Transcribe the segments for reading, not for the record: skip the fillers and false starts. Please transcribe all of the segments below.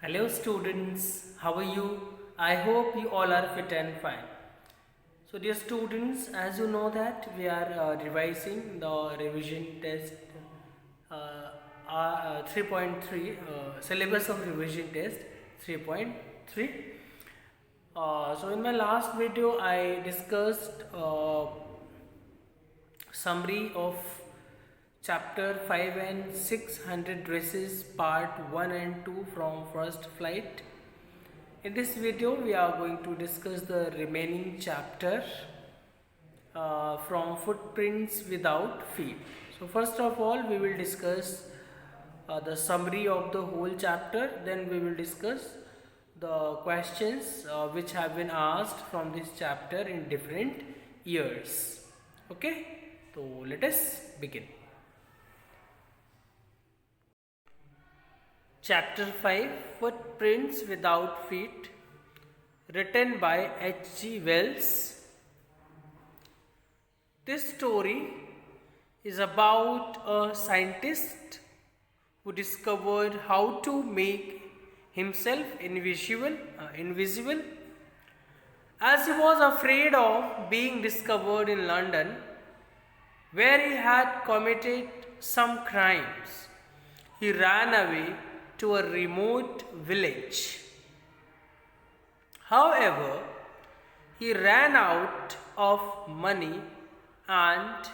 Hello students, how are you? I hope you all are fit and fine. So dear students, as you know that we are revising the revision test 3.3 syllabus of revision test 3.3. So in my last video I discussed summary of chapter 5 and 600 dresses part 1 and 2 from first flight. In this video we are going to discuss the remaining chapter from footprints without feet. So first of all we will discuss the summary of the whole chapter, then we will discuss the questions which have been asked from this chapter in different years. Okay, so let us begin. Chapter 5, Footprints Without Feet, written by H.G. Wells. This story is about a scientist who discovered how to make himself invisible as he was afraid of being discovered in London, where he had committed some crimes. He ran away to a remote village. However, he ran out of money and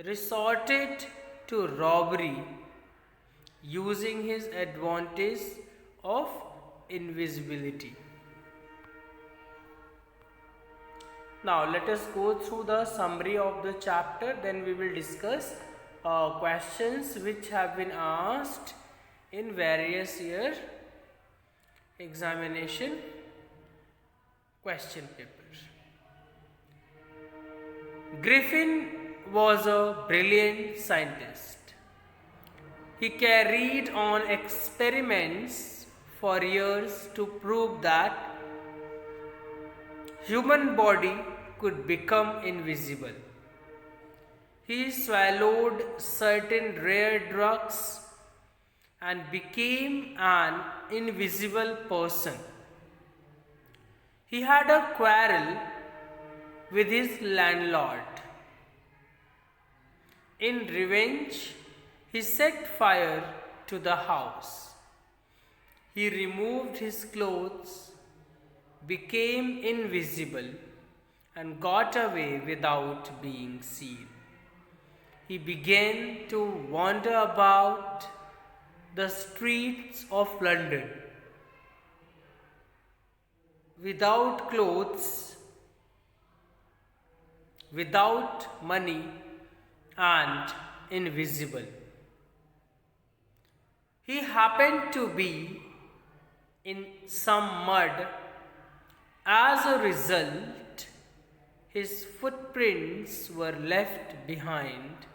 resorted to robbery using his advantage of invisibility. Now let us go through the summary of the chapter, then we will discuss questions which have been asked in various year examination question papers. Griffin was a brilliant scientist. He carried on experiments for years to prove that human body could become invisible. He swallowed certain rare drugs and became an invisible person. He had a quarrel with his landlord. In revenge, he set fire to the house. He removed his clothes, became invisible, and got away without being seen. He began to wander about the streets of London without clothes, without money, and invisible. He happened to be in some mud. As a result, his footprints were left behind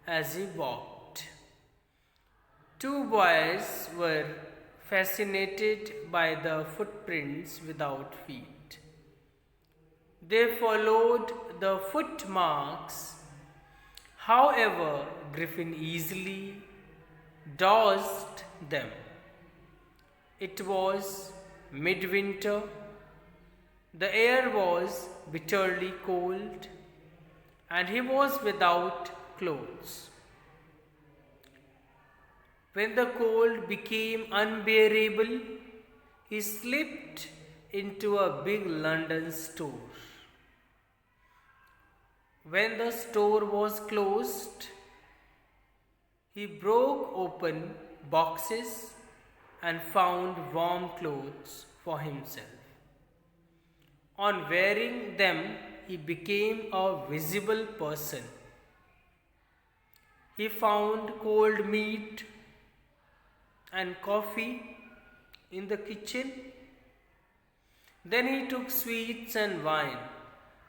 as he walked. Two boys were fascinated by the footprints without feet. They followed the footmarks. However, Griffin easily dodged them. It was midwinter. The air was bitterly cold, and he was without clothes. When the cold became unbearable, he slipped into a big London store. When the store was closed, he broke open boxes and found warm clothes for himself. On wearing them, he became a visible person. He found cold meat and coffee in the kitchen. Then he took sweets and wine.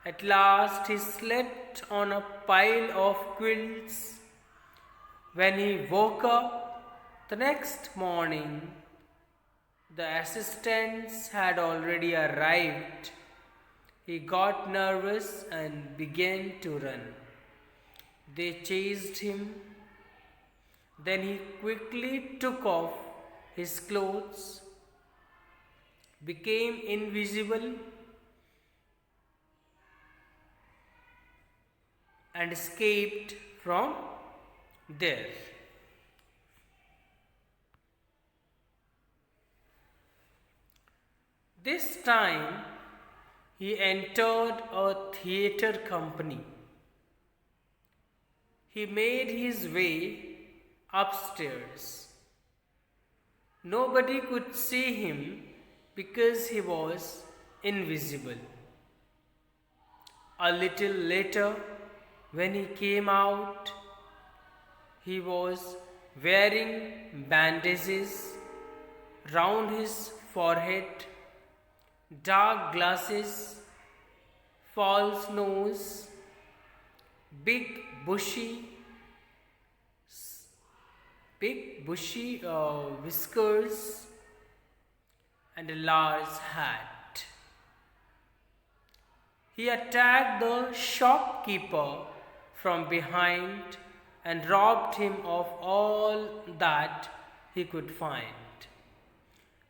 At last he slept on a pile of quilts. When he woke up the next morning, the assistants had already arrived. He got nervous and began to run. They chased him. Then he quickly took off his clothes became invisible, and escaped from there. This time he entered a theatre company. He made his way upstairs. Nobody could see him because he was invisible. A little later, when he came out, he was wearing bandages round his forehead, dark glasses, false nose, big bushy whiskers, and a large hat. He attacked the shopkeeper from behind and robbed him of all that he could find.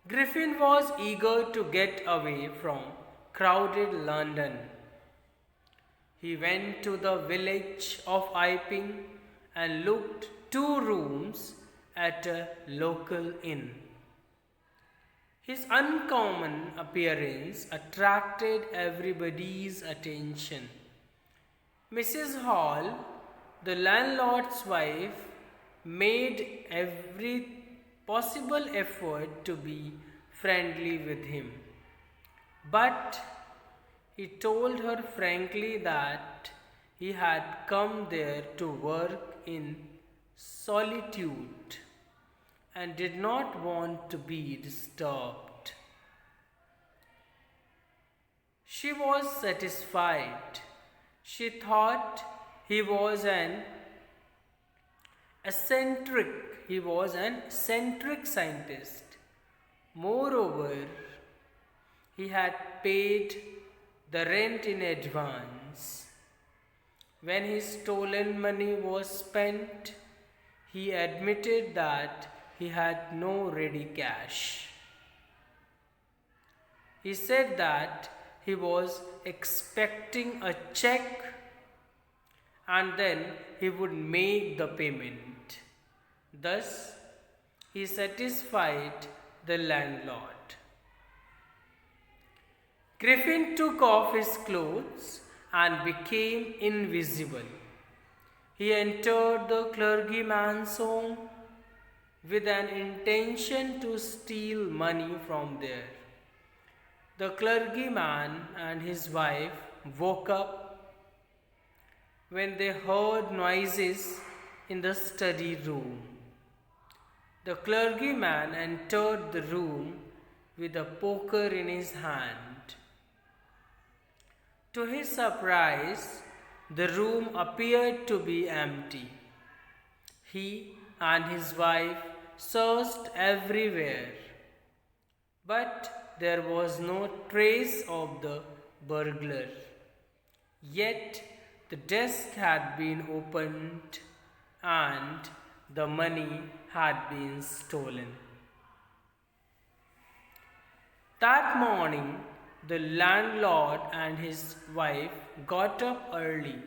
Griffin was eager to get away from crowded London. He went to the village of Iping and looked 2 rooms at a local inn. His uncommon appearance attracted everybody's attention. Mrs. Hall, the landlord's wife, made every possible effort to be friendly with him. But he told her frankly that he had come there to work in solitude and did not want to be disturbed. She was satisfied. She thought he was an eccentric scientist. Moreover, he had paid the rent in advance. When his stolen money was spent, he admitted that he had no ready cash. He said that he was expecting a check and then he would make the payment. Thus, he satisfied the landlord. Griffin took off his clothes and became invisible. He entered the clergyman's home with an intention to steal money from there. The clergyman and his wife woke up when they heard noises in the study room. The clergyman entered the room with a poker in his hand. To his surprise, the room appeared to be empty. He and his wife searched everywhere, but there was no trace of the burglar. Yet the desk had been opened and the money had been stolen. That morning, the landlord and his wife got up early.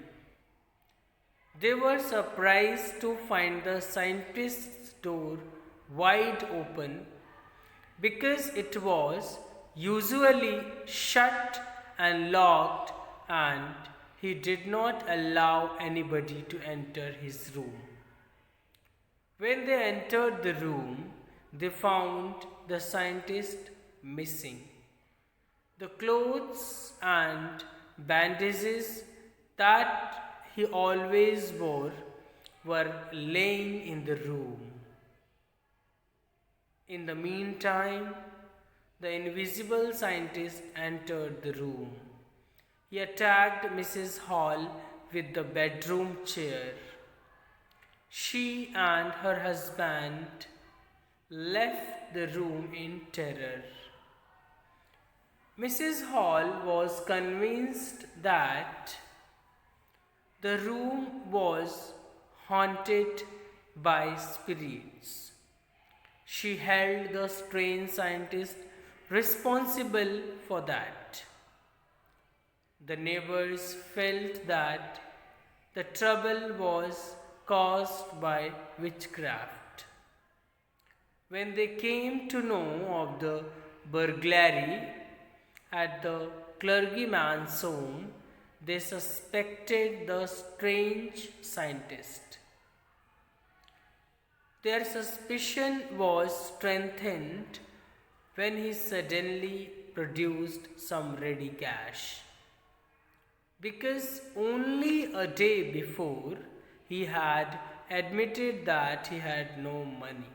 They were surprised to find the scientist's door wide open because it was usually shut and locked, and he did not allow anybody to enter his room. When they entered the room, they found the scientist missing. The clothes and bandages that he always wore were laying in the room. In the meantime, the invisible scientist entered the room. He attacked Mrs. Hall with the bedroom chair. She and her husband left the room in terror. Mrs. Hall was convinced that the room was haunted by spirits. She held the strange scientist responsible for that. The neighbors felt that the trouble was caused by witchcraft. When they came to know of the burglary at the clergyman's home, they suspected the strange scientist. Their suspicion was strengthened when he suddenly produced some ready cash. Because only a day before he had admitted that he had no money.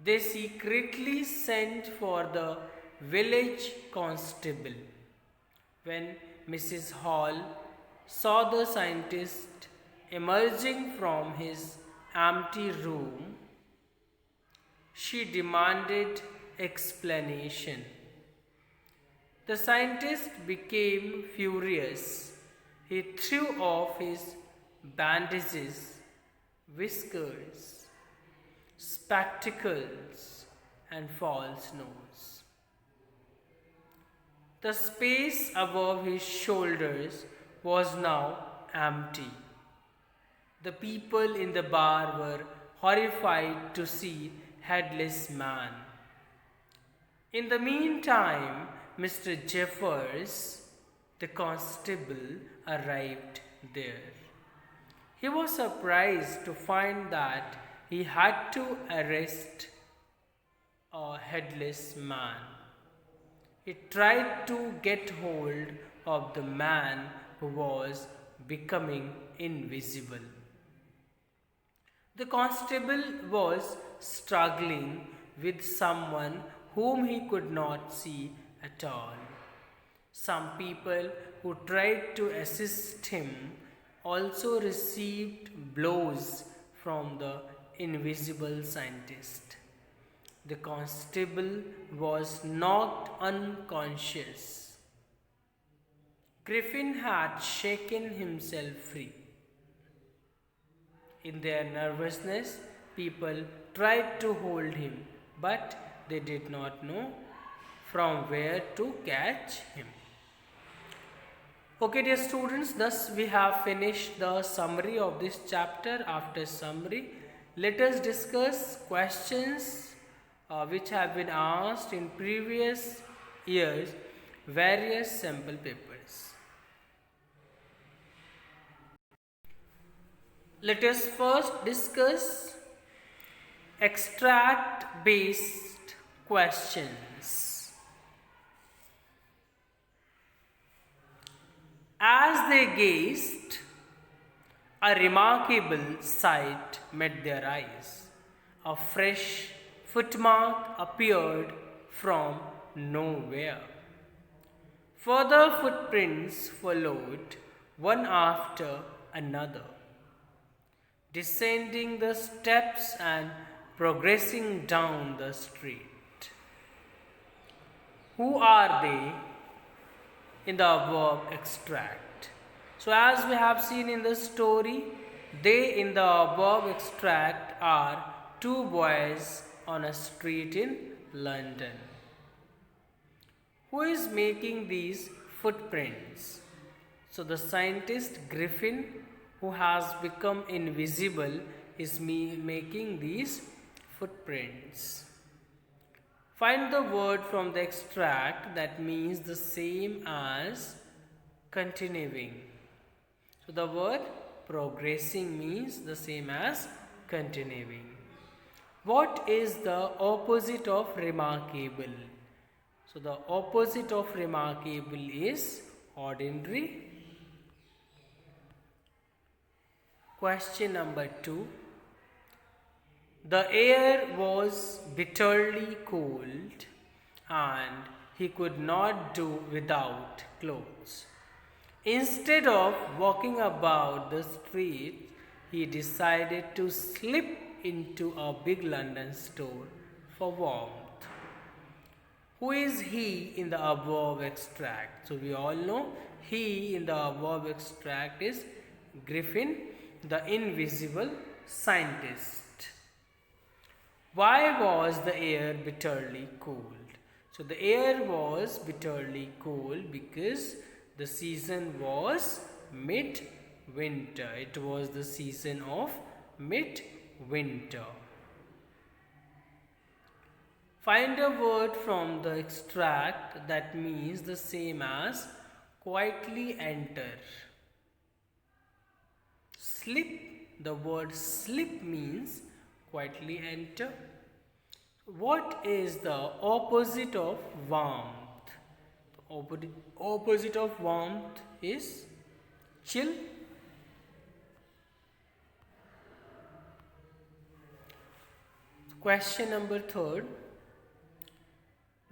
They secretly sent for the village constable. When Mrs. Hall saw the scientist emerging from his empty room, she demanded explanation. The scientist became furious. He threw off his bandages, whiskers, spectacles, and false nose. The space above his shoulders was now empty. The people in the bar were horrified to see headless man. In the meantime, Mr. Jeffers, the constable, arrived there. He was surprised to find that he had to arrest a headless man. He tried to get hold of the man who was becoming invisible. The constable was struggling with someone whom he could not see at all. Some people who tried to assist him also received blows from the invisible scientist. The constable was knocked unconscious. Griffin had shaken himself free. In their nervousness, people tried to hold him, but they did not know from where to catch him. Okay, dear students, thus we have finished the summary of this chapter. After summary, let us discuss questions which have been asked in previous years, various sample papers. Let us first discuss extract based questions. As they gazed, a remarkable sight met their eyes. A fresh footmark appeared from nowhere. Further footprints followed, one after another, descending the steps and progressing down the street. Who are they in the above extract? So as we have seen in the story, they in the above extract are two boys on a street in London. Who is making these footprints? So the scientist Griffin, who has become invisible, is making these footprints. Find the word from the extract that means the same as continuing. So the word progressing means the same as continuing. What is the opposite of remarkable? So the opposite of remarkable is ordinary. Question number 2. The air was bitterly cold and he could not do without clothes. Instead of walking about the street, he decided to slip into a big London store for warmth. Who is he in the above extract? So we all know he in the above extract is Griffin, the invisible scientist. Why was the air bitterly cold? So the air was bitterly cold because the season was mid-winter. It was the season of mid-winter. Find a word from the extract that means the same as quietly enter. Slip. The word slip means quietly enter. What is the opposite of warmth? The opposite of warmth is chill. Question number 3.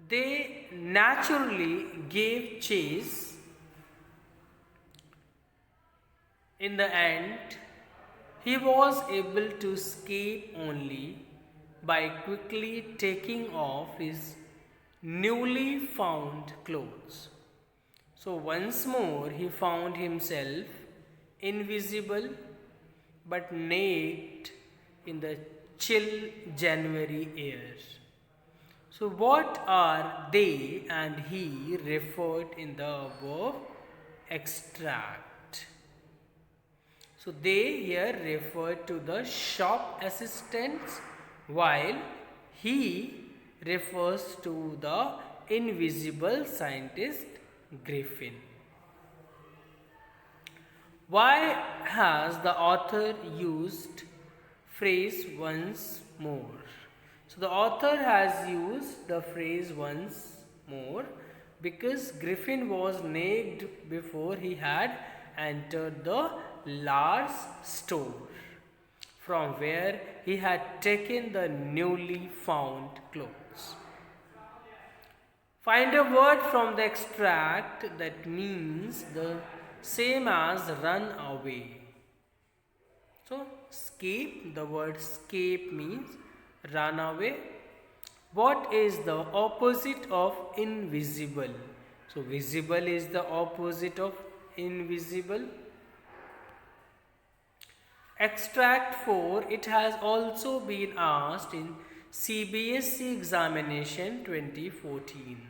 They naturally gave chase. In the end, he was able to escape only by quickly taking off his newly found clothes. So once more he found himself invisible but naked in the chill January air. So what are they and he referred in the above extract? So they here refer to the shop assistants while he refers to the invisible scientist Griffin. Why has the author used phrase once more? So the author has used the phrase once more because Griffin was naked before he had entered the large store from where he had taken the newly found clothes. Find a word from the extract that means the same as run away. So, escape, the word escape means run away. What is the opposite of invisible? So, visible is the opposite of invisible. Extract 4, it has also been asked in CBSE examination 2014.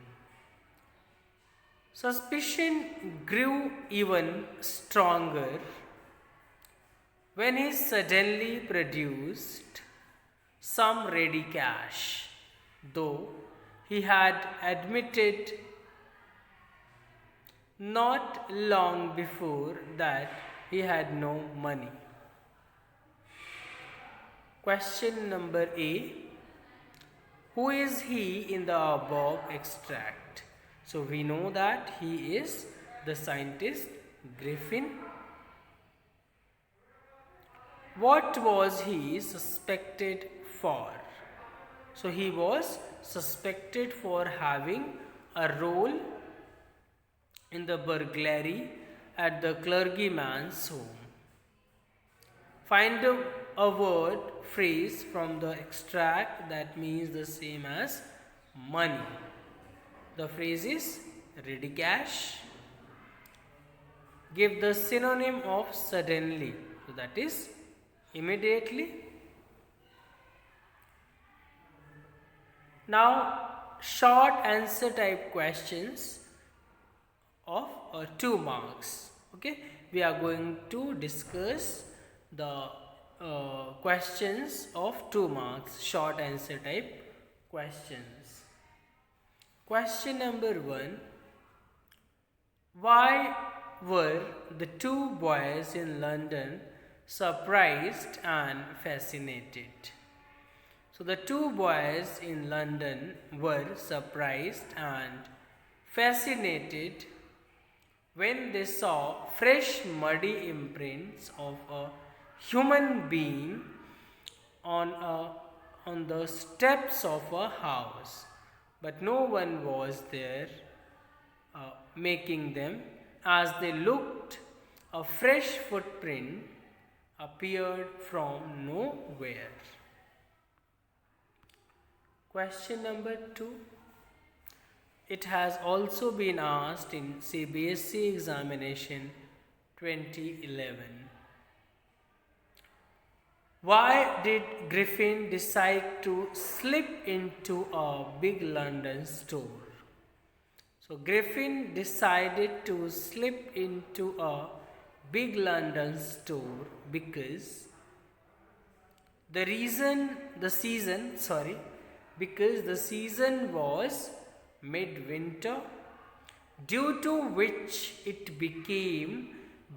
Suspicion grew even stronger when he suddenly produced some ready cash, though he had admitted not long before that he had no money. Question number A. Who is he in the above extract? So we know that he is the scientist Griffin. What was he suspected for? So he was suspected for having a role in the burglary at the clergyman's home. Find a word, phrase from the extract that means the same as money. The phrase is ready cash. Give the synonym of suddenly. So that is immediately. Now, short answer type questions of 2 marks. Okay, we are going to discuss the questions of 2 marks, short answer type questions. Question number 1. Why were the 2 boys in London surprised and fascinated? So the 2 boys in London were surprised and fascinated when they saw fresh muddy imprints of a human being on the steps of a house, but no one was there making them. As they looked, a fresh footprint appeared from nowhere. Question number 2. It has also been asked in CBSE examination 2011. Why did Griffin decide to slip into a big London store? So Griffin decided to slip into a big London store because because the season was midwinter, due to which it became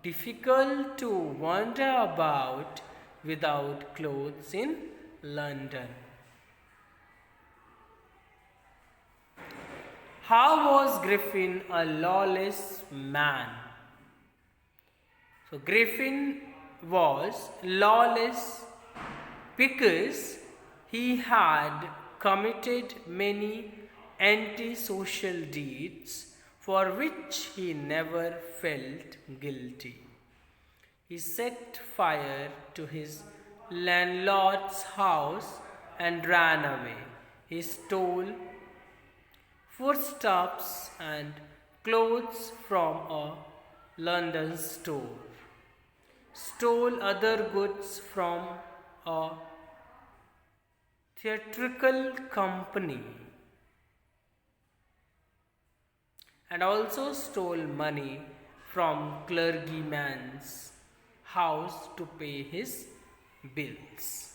difficult to wander about without clothes in London. How was Griffin a lawless man? So Griffin was lawless because he had committed many antisocial deeds for which he never felt guilty. He set fire to his landlord's house and ran away. He stole foodstuffs and clothes from a London store, stole other goods from a theatrical company, and also stole money from clergyman's house to pay his bills.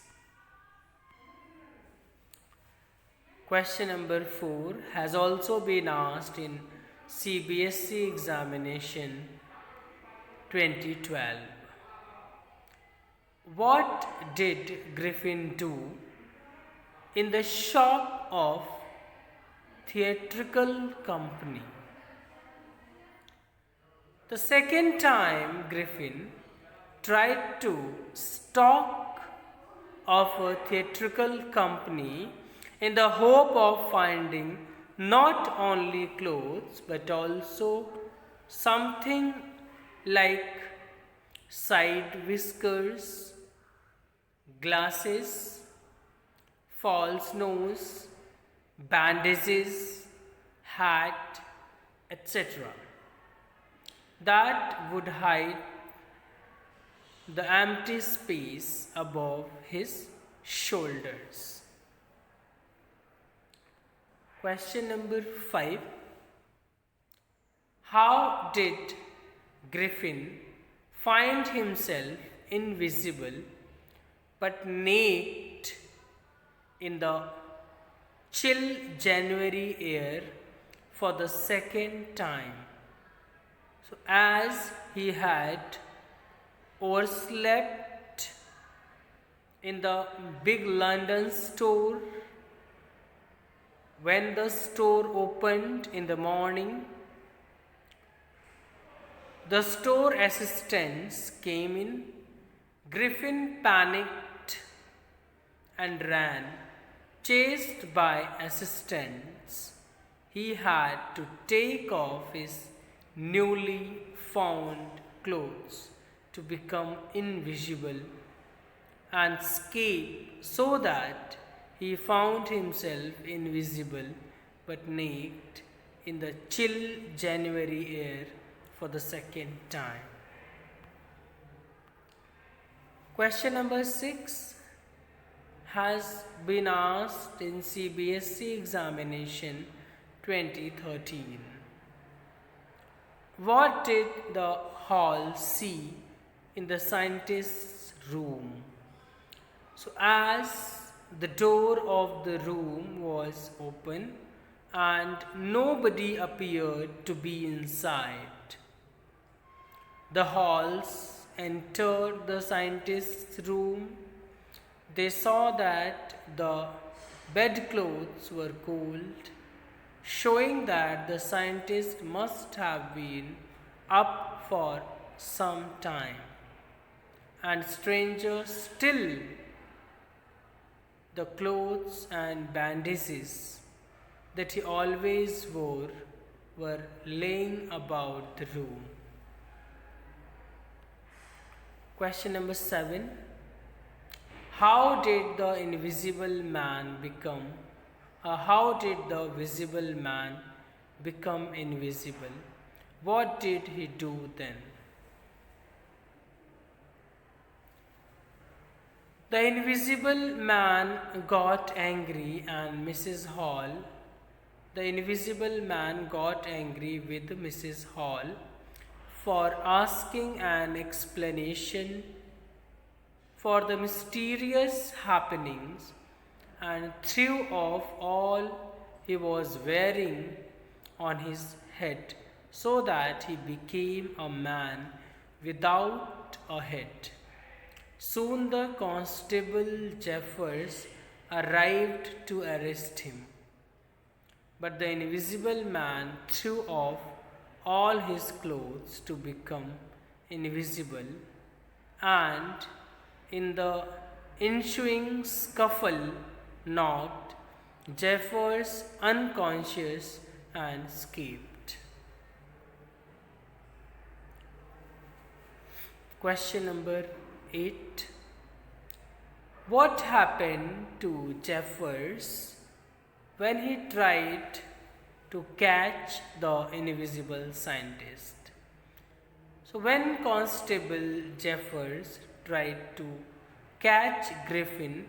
Question number 4 has also been asked in CBSE examination 2012. What did Griffin do in the shop of theatrical company? The second time Griffin tried to stock of a theatrical company in the hope of finding not only clothes but also something like side whiskers, glasses, false nose, bandages, hat, etc. that would hide the empty space above his shoulders. Question number 5. How did Griffin find himself invisible but naked in the chill January air for the second time? So, as he had overslept in the big London store, when the store opened in the morning, the store assistants came in. Griffin panicked and ran, chased by assistants. He had to take off his newly found clothes to become invisible and escape, so that he found himself invisible but naked in the chill January air for the second time. Question number 6 has been asked in CBSE examination 2013. What did the hall see in the scientist's room? So, as the door of the room was open and nobody appeared to be inside, the Halls entered the scientist's room. They saw that the bedclothes were cold, showing that the scientist must have been up for some time. And stranger still, the clothes and bandages that he always wore were laying about the room. Question number 7. How did the visible man become invisible? What did he do then? The invisible man got angry and Mrs. Hall. The invisible man got angry with Mrs. Hall for asking an explanation for the mysterious happenings and threw off all he was wearing on his head so that he became a man without a head. Soon the constable Jeffers arrived to arrest him. But the invisible man threw off all his clothes to become invisible, and in the ensuing scuffle knocked Jeffers unconscious and escaped. Question number 8. What happened to Jeffers when he tried to catch the invisible scientist? So, when Constable Jeffers tried to catch Griffin,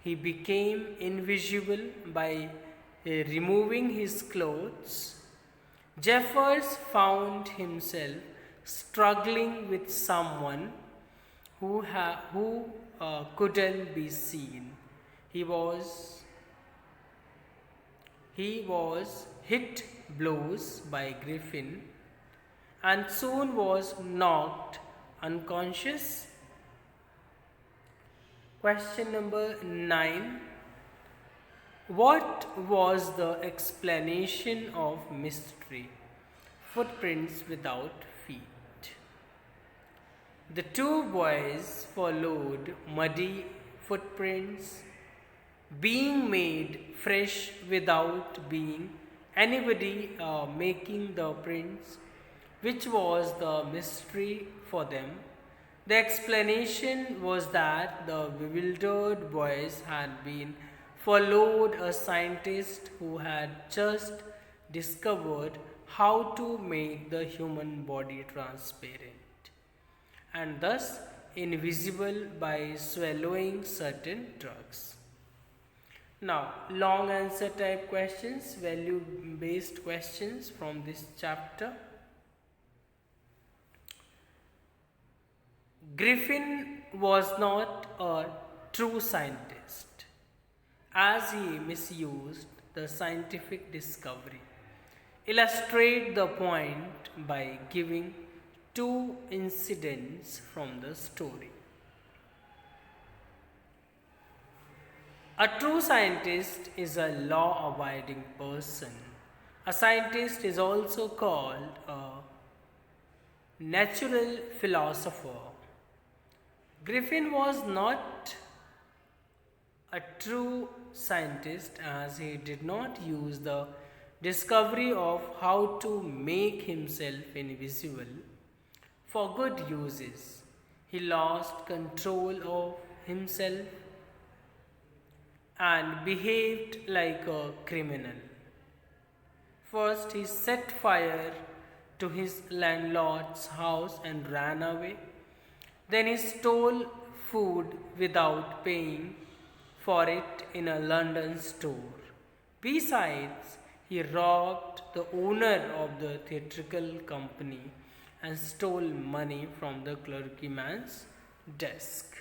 he became invisible by removing his clothes. Jeffers found himself struggling with someone who couldn't be seen. He was hit blows by Griffin and soon was knocked unconscious. Question number 9. What was the explanation of mystery? Footprints without feet. The two boys followed muddy footprints being made fresh without being anybody making the prints, which was the mystery for them. The explanation was that the bewildered boys had been followed a scientist who had just discovered how to make the human body transparent and thus invisible by swallowing certain drugs. Now, long answer type questions, value based questions from this chapter. Griffin was not a true scientist, as he misused the scientific discovery. Illustrate the point by giving two incidents from the story. A true scientist is a law-abiding person. A scientist is also called a natural philosopher. Griffin was not a true scientist as he did not use the discovery of how to make himself invisible for good uses. He lost control of himself and behaved like a criminal. First, he set fire to his landlord's house and ran away. Then he stole food without paying for it in a London store. Besides, he robbed the owner of the theatrical company and stole money from the clergyman's desk.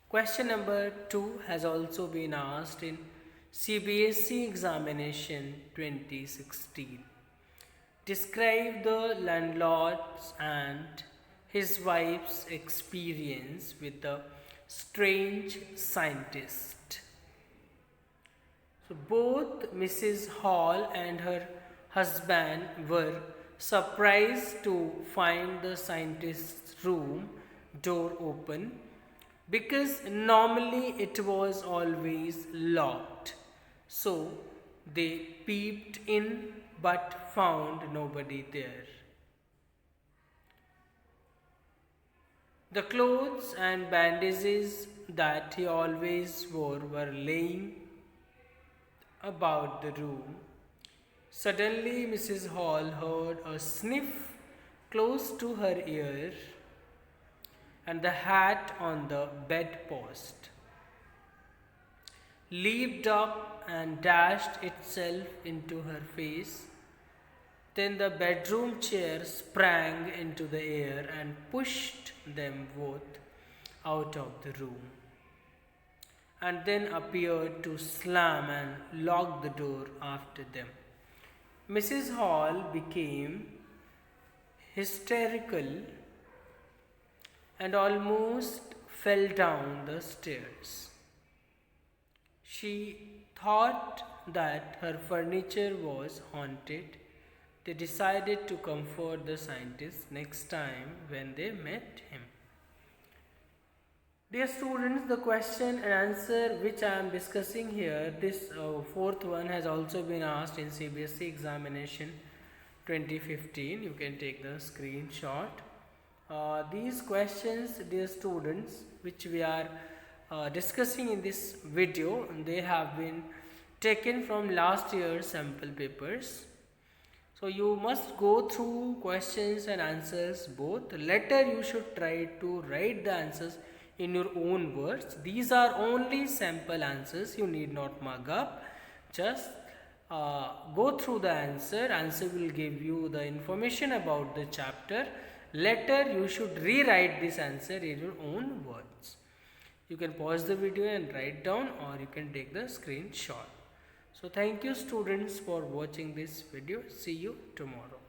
Question number 2 has also been asked in CBSE examination 2016. Describe the landlord's and his wife's experience with the strange scientist. So both Mrs. Hall and her husband were surprised to find the scientist's room door open, because normally it was always locked. So they peeped in but found nobody there. The clothes and bandages that he always wore were laying about the room. Suddenly, Mrs. Hall heard a sniff close to her ear. and the hat on the bedpost, leaped up and dashed itself into her face. Then the bedroom chair sprang into the air and pushed them both out of the room, and then appeared to slam and lock the door after them. Mrs. Hall became hysterical and almost fell down the stairs. She thought that her furniture was haunted. They decided to comfort the scientist next time when they met him. Dear students, the question and answer which I am discussing here, this fourth one has also been asked in CBSE examination 2015. You can take the screenshot. These questions, dear students, which we are discussing in this video, they have been taken from last year's sample papers. So you must go through questions and answers both. Later you should try to write the answers in your own words. These are only sample answers. You need not mug up. Just go through the answer. Answer will give you the information about the chapter. Later you should rewrite this answer in your own words. You can pause the video and write down, or you can take the screenshot. So thank you students for watching this video. See you tomorrow.